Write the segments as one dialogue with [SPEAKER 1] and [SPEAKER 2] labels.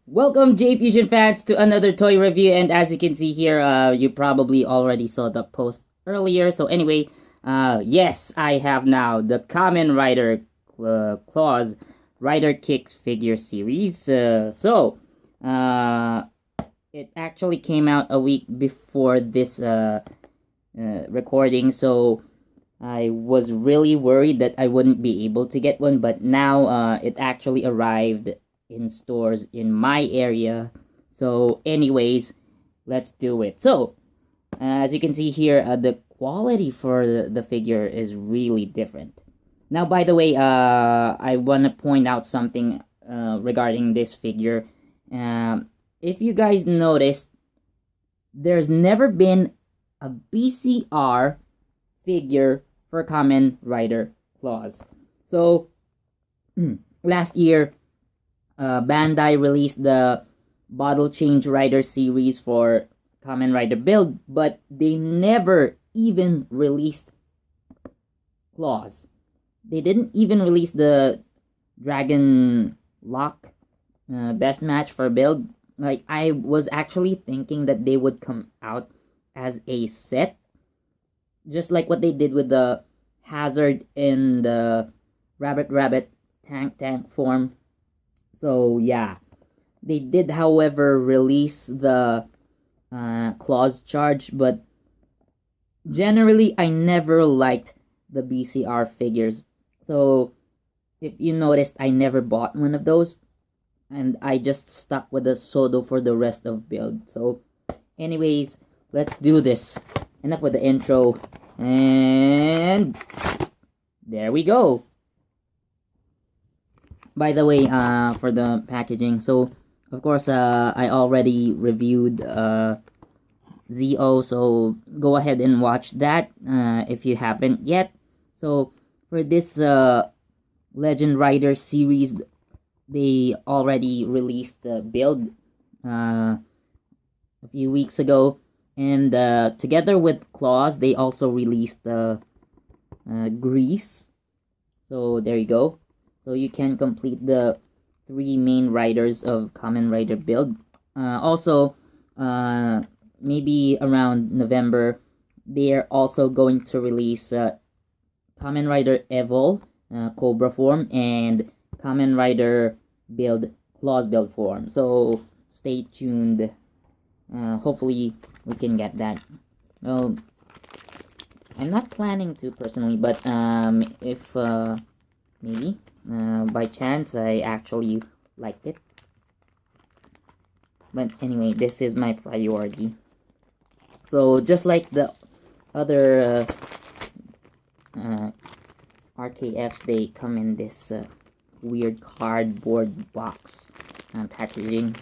[SPEAKER 1] Welcome, J Fusion fans, to another toy review. And as you can see here, you probably already saw the post earlier. So anyway, yes, I have now the Kamen Rider Claws Rider Kicks figure series. Uh, it actually came out a week before this recording. So I was really worried that I wouldn't be able to get one, but now it actually arrived in stores in my area. So, anyways, let's do it. So, as you can see here, the quality for the figure is really different. Now, by the way, I want to point out something regarding this figure. If you guys noticed, there's never been a BCR figure for Kamen Rider Claws. So, last year, Bandai released the Bottle Change Rider series for Kamen Rider Build, but they never even released Claws. They didn't even release the Dragon Lock best match for Build. Like, I was actually thinking that they would come out as a set, just like what they did with the Hazard in the Rabbit tank form. So yeah, they did, however, release the clause charge, but generally I never liked the BCR figures. So if you noticed, I never bought one of those, and I just stuck with the Sodo for the rest of build. So anyways, let's do this. Enough with the intro, and there we go. By the way, for the packaging, so of course, I already reviewed ZO, so go ahead and watch that if you haven't yet. So for this Legend Rider series, they already released the build a few weeks ago, and together with Claws, they also released the Grease. So there you go. So you can complete the three main riders of Kamen Rider build. Also, maybe around November, they are also going to release Kamen Rider Evol Cobra form and Kamen Rider build Claws build form. So stay tuned. Hopefully we can get that. Well, I'm not planning to personally, but if maybe by chance I actually liked it. But anyway, this is my priority. So just like the other RKFs, they come in this weird cardboard box packaging.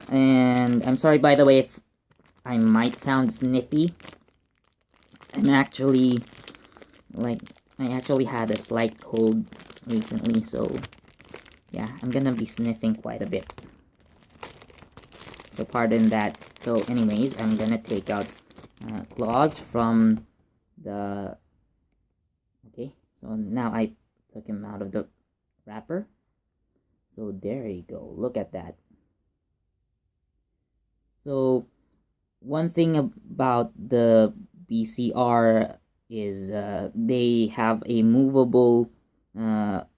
[SPEAKER 1] And I'm sorry, by the way, if I might sound sniffy. I'm actually, like, I actually had a slight cold recently, so yeah, I'm gonna be sniffing quite a bit. So pardon that. So anyways, I'm gonna take out Claws from the... Okay, so now I took him out of the wrapper. So there you go. Look at that. So one thing about the BCR is they have a movable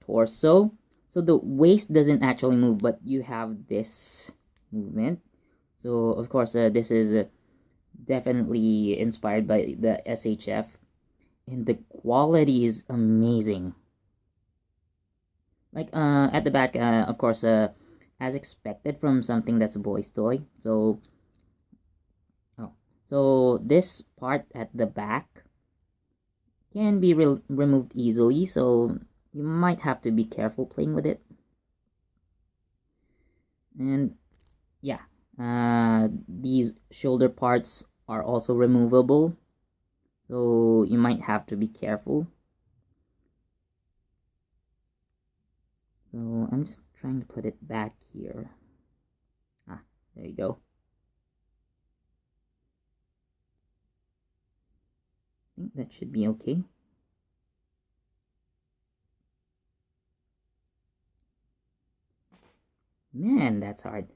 [SPEAKER 1] torso. So the waist doesn't actually move, but you have this movement. So of course, this is definitely inspired by the SHF, and the quality is amazing. Like at the back, of course, as expected from something that's a boy's toy. So this part at the back can be removed easily, so you might have to be careful playing with it. And yeah, these shoulder parts are also removable, so you might have to be careful. So I'm just trying to put it back here. There you go. I think that should be okay. Man, that's hard.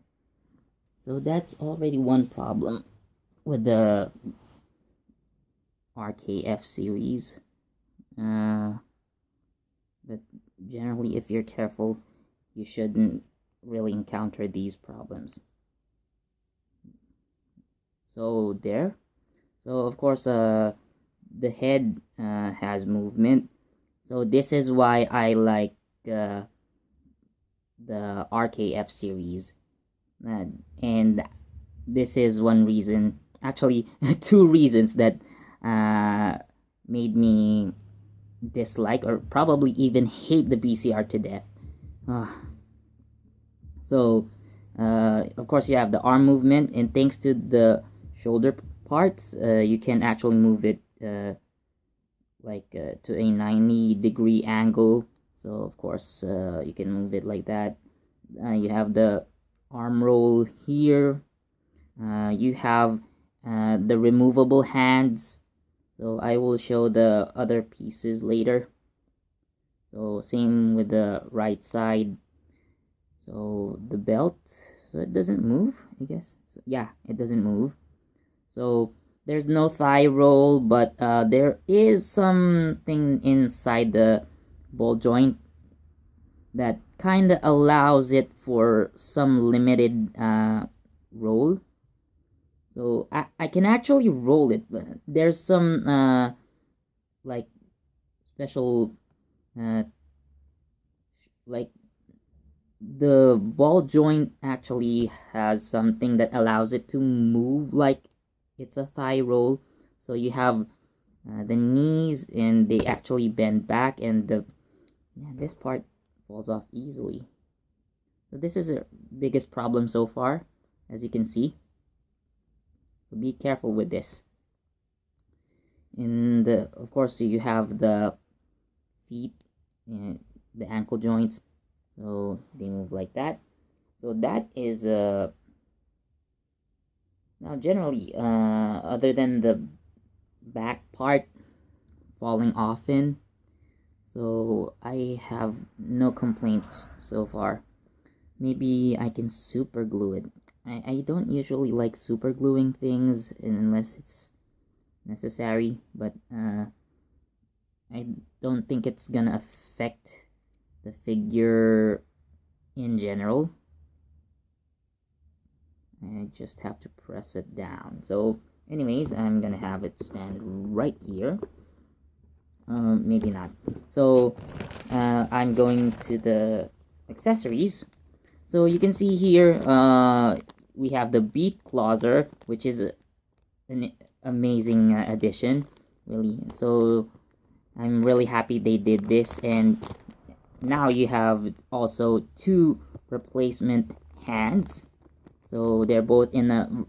[SPEAKER 1] So that's already one problem with the RKF series. Uh, but generally, if you're careful, you shouldn't really encounter these problems. So there. So of course, the head has movement. So this is why I like the RKF series, and this is one reason, actually, two reasons that uh, made me dislike or probably even hate the BCR to death. Uh, so, of course, you have the arm movement, and thanks to the shoulder parts, you can actually move it to a 90-degree angle. So, of course, you can move it like that. You have the arm roll here. You have the removable hands. So I will show the other pieces later. So same with the right side. So the belt, so it doesn't move, I guess. So, yeah, it doesn't move. So there's no thigh roll, but there is something inside the ball joint that kind of allows it for some limited roll. So I can actually roll it. There's some like special uh, like the ball joint actually has something that allows it to move like it's a thigh roll. So you have the knees and they actually bend back, and this part falls off easily. So this is the biggest problem so far, as you can see. So be careful with this. And of course, you have the feet and the ankle joints, so they move like that. So that is now generally other than the back part falling often, so I have no complaints so far. Maybe I can super glue it. I don't usually like super gluing things unless it's necessary, but I don't think it's gonna affect the figure in general. I just have to press it down. So anyways, I'm gonna have it stand right here. Maybe not. So I'm going to the accessories. So you can see here we have the beat closer, which is an amazing addition, really. So I'm really happy they did this, and now you have also two replacement hands. So they're both in a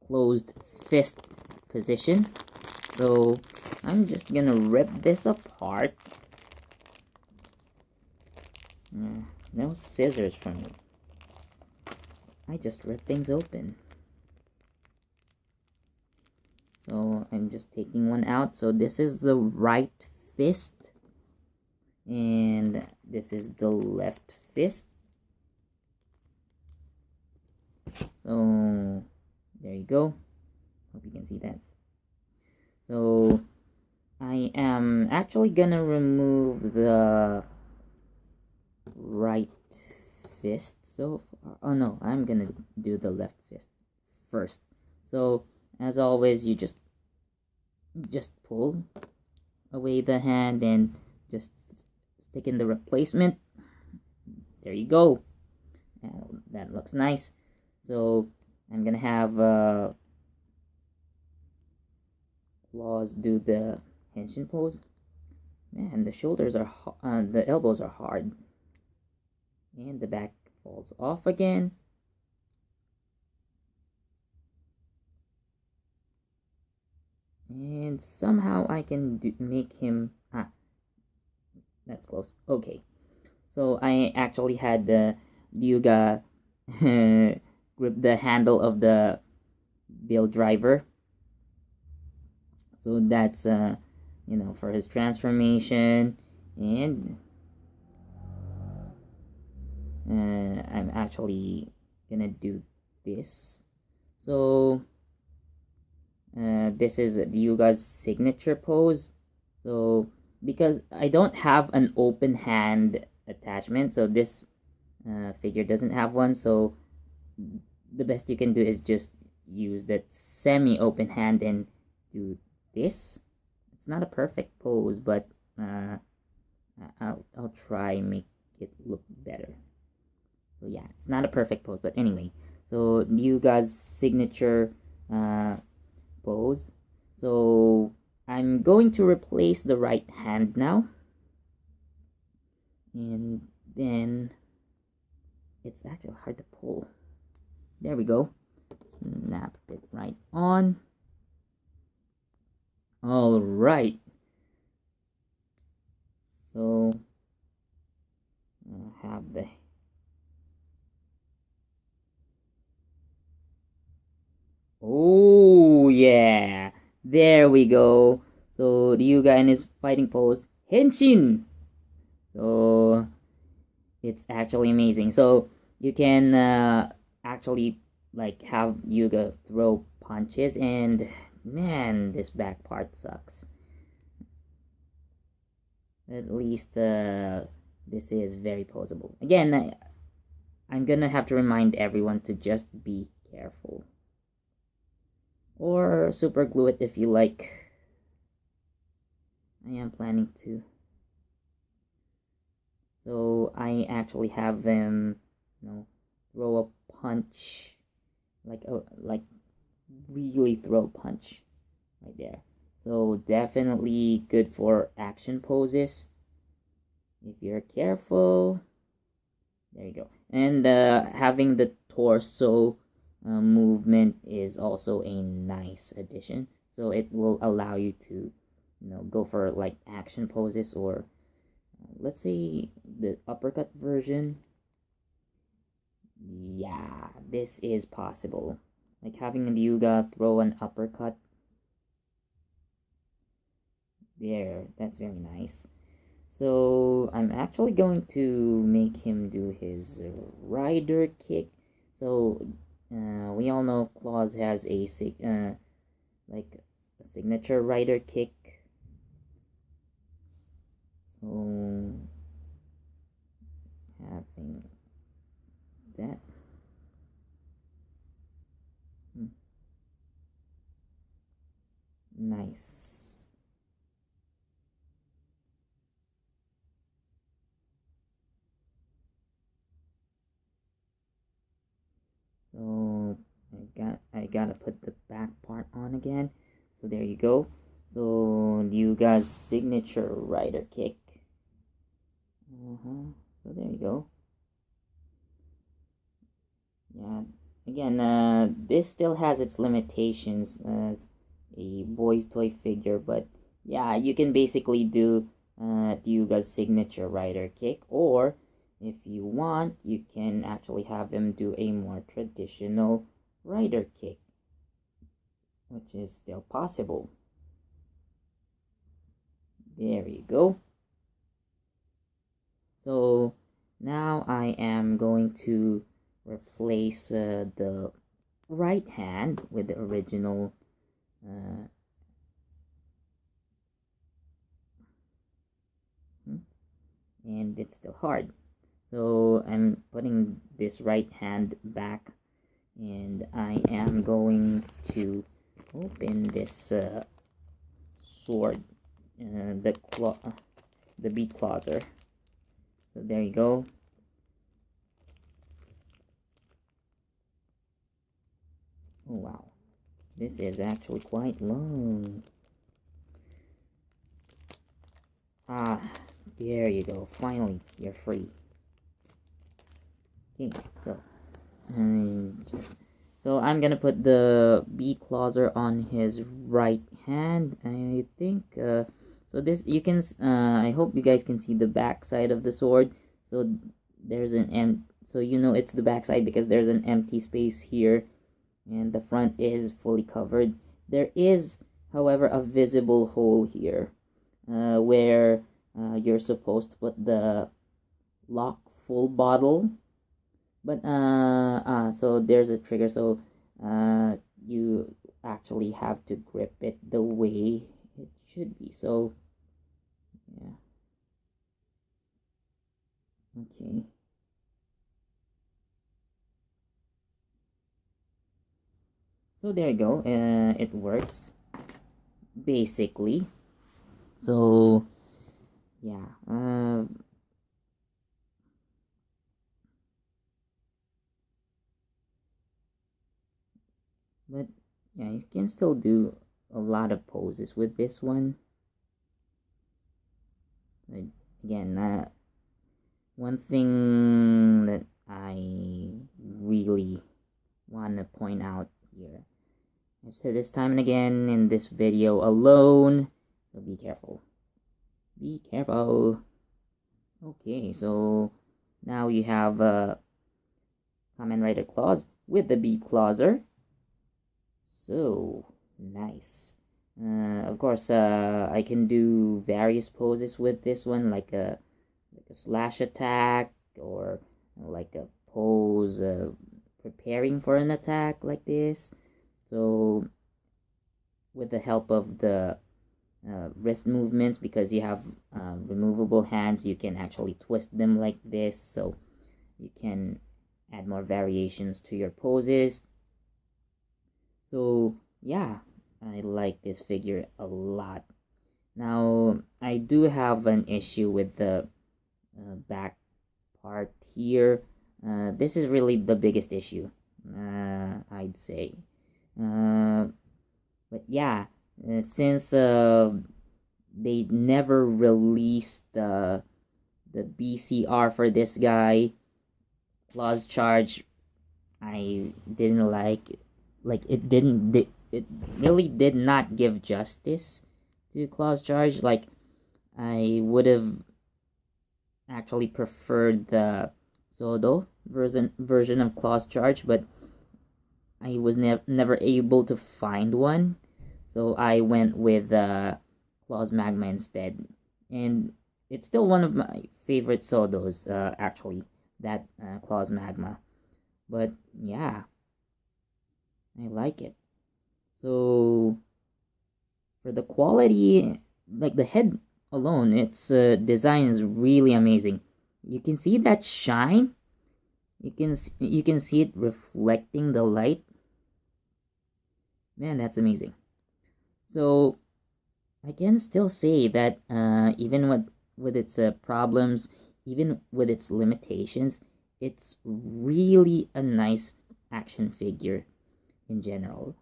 [SPEAKER 1] closed fist position. So I'm just gonna rip this apart. No scissors for me. I just rip things open. So I'm just taking one out. So this is the right fist, and this is the left fist. So there you go. Hope you can see that. So I am actually gonna remove the right fist. So oh no, I'm gonna do the left fist first. So as always, you just pull away the hand and just stick in the replacement. There you go. And that looks nice. So I'm gonna have Claws do the henshin pose. Man, the shoulders are the elbows are hard, and the back falls off again. And somehow I can make him that's close. Okay, so I actually had the Ryuga grip the handle of the bill driver. So that's for his transformation, and I'm actually gonna do this. So this is Ryuga's signature pose. So because I don't have an open hand attachment, so this figure doesn't have one, so the best you can do is just use that semi-open hand and do this. It's not a perfect pose, but I'll try make it look better. So yeah, it's not a perfect pose, but anyway. So Ryuga's signature pose. So I'm going to replace the right hand now, and then it's actually hard to pull. There we go. Snap it right on. All right. So I have the oh yeah, there we go. So Ryuga in his fighting pose, Henshin. So it's actually amazing. So you can actually like have Yuga throw punches, and man, this back part sucks. At least this is very poseable. Again, I'm gonna have to remind everyone to just be careful. Or super glue it if you like. I am planning to. So I actually have them, throw a punch, like really throw a punch, right there. So definitely good for action poses. If you're careful, there you go. And having the torso movement is also a nice addition. So it will allow you to, go for like action poses, or let's say the uppercut version. Yeah, this is possible. Like having Ryuga throw an uppercut. There, that's very nice. So I'm actually going to make him do his rider kick. So we all know Claus has a like a signature rider kick. So having that. Nice. So I gotta put the back part on again. So there you go. So you guys signature rider kick. So there you go. Yeah. Again, this still has its limitations as a boy's toy figure, but yeah, you can basically do Ryuga's signature rider kick, or if you want, you can actually have him do a more traditional rider kick, which is still possible. There you go. So now I am going to replace the right hand with the original and it's still hard. So I'm putting this right hand back, and I am going to open this sword, the beat closer. So there you go. Oh wow, this is actually quite long. Ah, there you go. Finally, you're free. Okay, so I'm gonna put the beat closer on his right hand. I think so this you can I hope you guys can see the back side of the sword. So there's so it's the back side because there's an empty space here, and the front is fully covered. There is, however, a visible hole here where you're supposed to put the lock full bottle, But so there's a trigger, so you actually have to grip it the way it should be. So yeah, okay. So there you go. It works basically. So yeah. But yeah, you can still do a lot of poses with this one. Like, again, one thing that I really want to point out here. I've said this time and again in this video alone, so be careful. Be careful. Okay, so now you have a Kamen Rider clause with the beat clauser. So nice. Of course, I can do various poses with this one, like a slash attack, or like a pose preparing for an attack like this. So with the help of the wrist movements, because you have removable hands, you can actually twist them like this, so you can add more variations to your poses. So yeah, I like this figure a lot. Now I do have an issue with the back part here. This is really the biggest issue, I'd say. Uh, but yeah, since they never released the BCR for this guy, clause charge, I didn't like it really did not give justice to clause charge. Like, I would have actually preferred the Sodo version of clause charge, but I was never able to find one, so I went with clause magma instead, and it's still one of my favorite Sodos, actually, that clause magma. But yeah, I like it. So for the quality, like the head alone, its design is really amazing. You can see that shine. You can see it reflecting the light. Man, that's amazing. So I can still say that even with its problems, even with its limitations, it's really a nice action figure in general.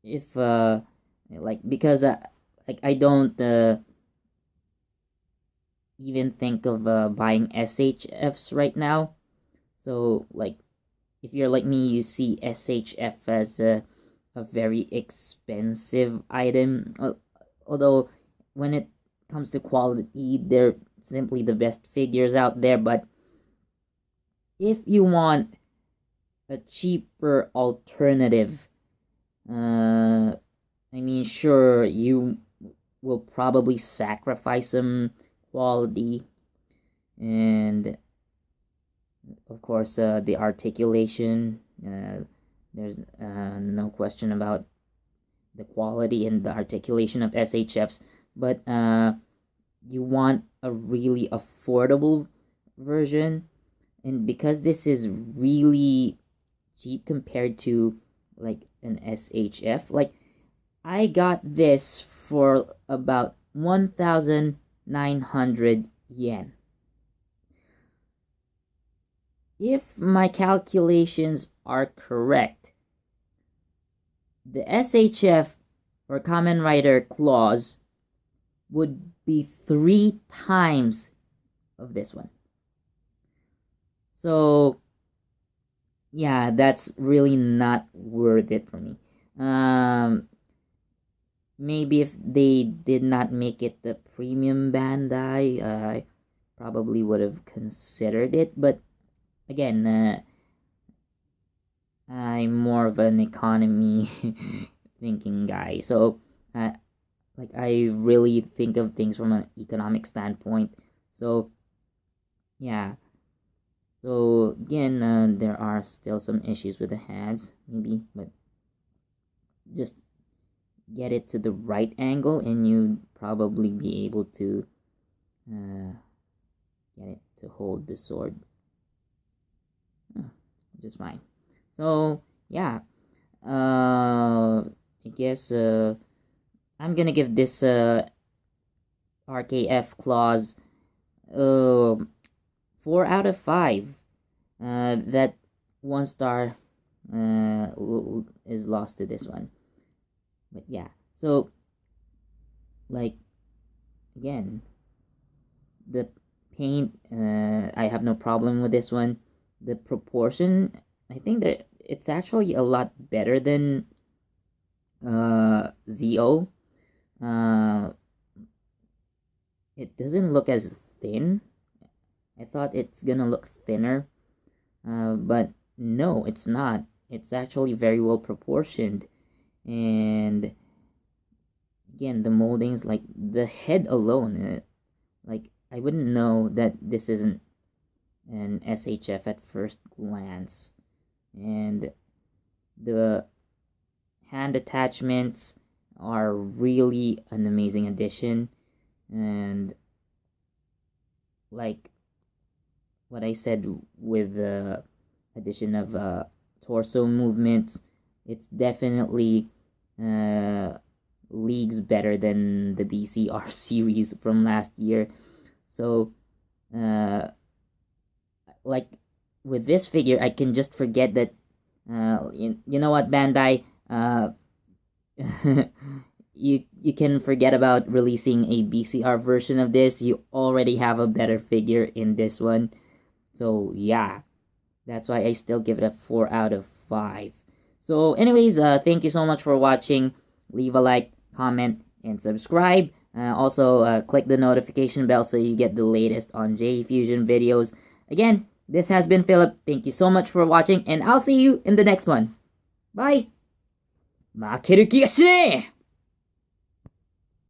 [SPEAKER 1] If like because like I don't even think of buying SHFs right now. So like if you're like me, you see SHF as a very expensive item. Although when it comes to quality, they're simply the best figures out there. But if you want a cheaper alternative, I mean, sure, you will probably sacrifice some quality, and of course, the articulation. There's no question about the quality and the articulation of SHFs, but you want a really affordable version, and because this is really cheap compared to like an SHF, like I got this for about 1,900 yen. If my calculations are correct, the SHF or Kamen Rider clause would be 3 times of this one. So yeah, that's really not worth it for me. Maybe if they did not make it the premium Bandai, I probably would have considered it. But again, I'm more of an economy thinking guy. So, like I really think of things from an economic standpoint. So, yeah. So again, there are still some issues with the hands, maybe, but just get it to the right angle and you'd probably be able to get it to hold the sword just fine. So yeah, I guess I'm gonna give this RKF clause 4 out of 5. That 1 star is lost to this one. But yeah, so like again, the paint, I have no problem with this one. The proportion, I think that it's actually a lot better than ZO. It doesn't look as thin. I thought it's gonna look thinner, but no, it's not. It's actually very well proportioned, and again, the moldings, like the head alone, like I wouldn't know that this isn't an SHF at first glance, and the hand attachments are really an amazing addition, and like what I said with the addition of torso movements, it's definitely leagues better than the BCR series from last year. So like with this figure, I can just forget that you know what, Bandai, you can forget about releasing a BCR version of this. You already have a better figure in this one. So yeah, that's why I still give it a 4 out of 5. So anyways, thank you so much for watching. Leave a like, comment, and subscribe. Also, click the notification bell so you get the latest on J Fusion videos. Again, this has been Philip. Thank you so much for watching, and I'll see you in the next one. Bye! 負ける気がしねえ